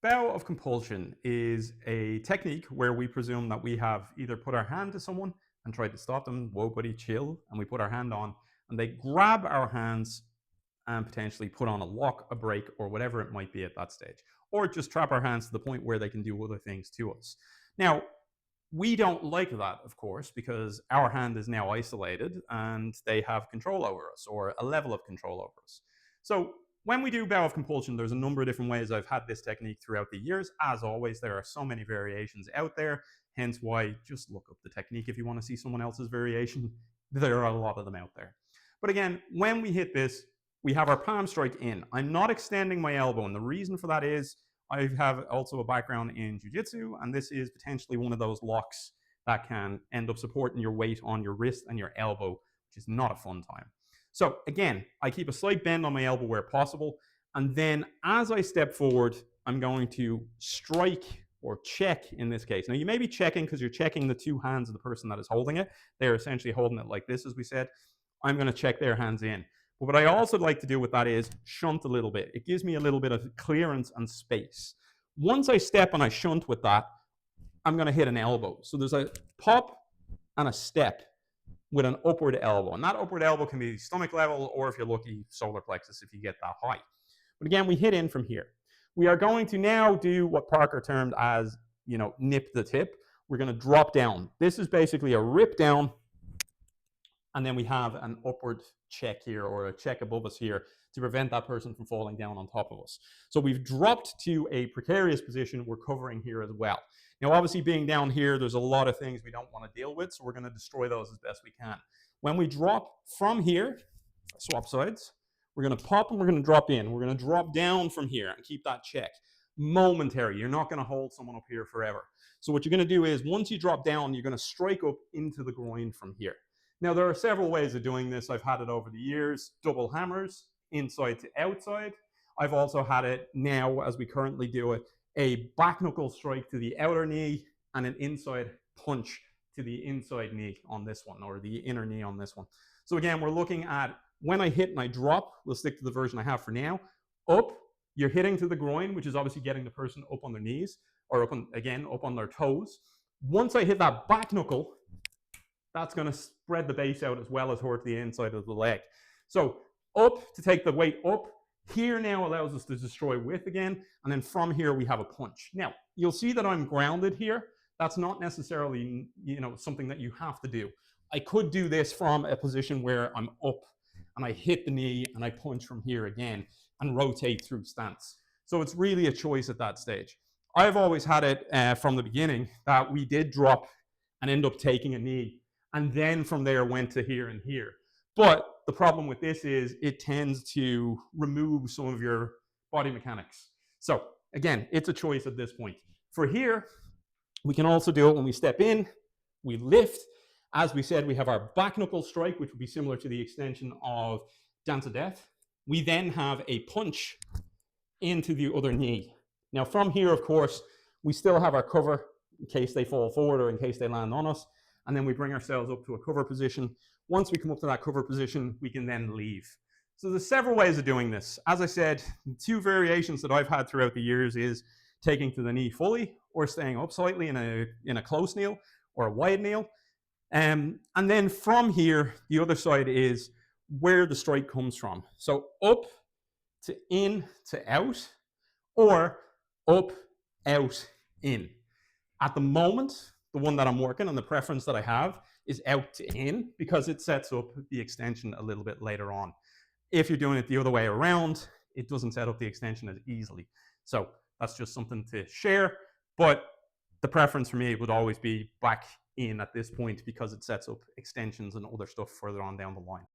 Bow of compulsion is a technique where we presume that we have either put our hand to someone and tried to stop them, whoa, buddy, chill, and we put our hand on, and they grab our hands and potentially put on a lock, a break, or whatever it might be at that stage, or just trap our hands to the point where they can do other things to us. Now, we don't like that, of course, because our hand is now isolated and they have control over us or a level of control over us. So when we do bow of compulsion, there's a number of different ways I've had this technique throughout the years. As always, there are so many variations out there, hence why just look up the technique if you want to see someone else's variation. There are a lot of them out there. But again, when we hit this, we have our palm strike in. I'm not extending my elbow, and the reason for that is I have also a background in jiu-jitsu, and this is potentially one of those locks that can end up supporting your weight on your wrist and your elbow, which is not a fun time. So again, I keep a slight bend on my elbow where possible, and then as I step forward, I'm going to strike or check in this case. Now you may be checking because you're checking the two hands of the person that is holding it. They're essentially holding it like this, as we said. I'm going to check their hands in. But what I also like to do with that is shunt a little bit. It gives me a little bit of clearance and space. Once I step and I shunt with that, I'm going to hit an elbow. So there's a pop and a step with an upward elbow. And that upward elbow can be stomach level, or if you're lucky, solar plexus if you get that high. But again, we hit in from here. We are going to now do what Parker termed as, nip the tip. We're going to drop down. This is basically a rip down, and then we have an upward check here, or a check above us here, to prevent that person from falling down on top of us. So we've dropped to a precarious position. We're covering here as well. Now, obviously, being down here, there's a lot of things we don't want to deal with, so we're going to destroy those as best we can. When we drop from here, swap sides, we're going to pop and we're going to drop in. We're going to drop down from here and keep that check. Momentary. You're not going to hold someone up here forever. So what you're going to do is, once you drop down, you're going to strike up into the groin from here. Now, there are several ways of doing this. I've had it over the years. Double hammers, inside to outside. I've also had it now, as we currently do it, a back knuckle strike to the outer knee and an inside punch to the inside knee on this one, or the inner knee on this one. So again, we're looking at when I hit and I drop, we'll stick to the version I have for now. Up, you're hitting to the groin, which is obviously getting the person up on their knees, or up on their toes. Once I hit that back knuckle, that's going to spread the base out as well as hurt the inside of the leg. So up to take the weight up. Here now allows us to destroy width again. And then from here, we have a punch. Now, you'll see that I'm grounded here. That's not necessarily, something that you have to do. I could do this from a position where I'm up and I hit the knee and I punch from here again and rotate through stance. So it's really a choice at that stage. I've always had it from the beginning that we did drop and end up taking a knee, and then from there went to here and here. But the problem with this is it tends to remove some of your body mechanics. So again, it's a choice at this point. For here, we can also do it when we step in, we lift. As we said, we have our back knuckle strike, which would be similar to the extension of Dance of Death. We then have a punch into the other knee. Now from here, of course, we still have our cover in case they fall forward or in case they land on us. And then we bring ourselves up to a cover position. Once we come up to that cover position, we can then leave. So there's several ways of doing this. As I said, two variations that I've had throughout the years is taking to the knee fully, or staying up slightly in a close kneel or a wide kneel. And then from here, the other side is where the strike comes from. So up to in to out, or up, out, in. At the moment, the one that I'm working on, the preference that I have, is out to in, because it sets up the extension a little bit later on. If you're doing it the other way around, it doesn't set up the extension as easily. So that's just something to share. But the preference for me would always be back in at this point, because it sets up extensions and other stuff further on down the line.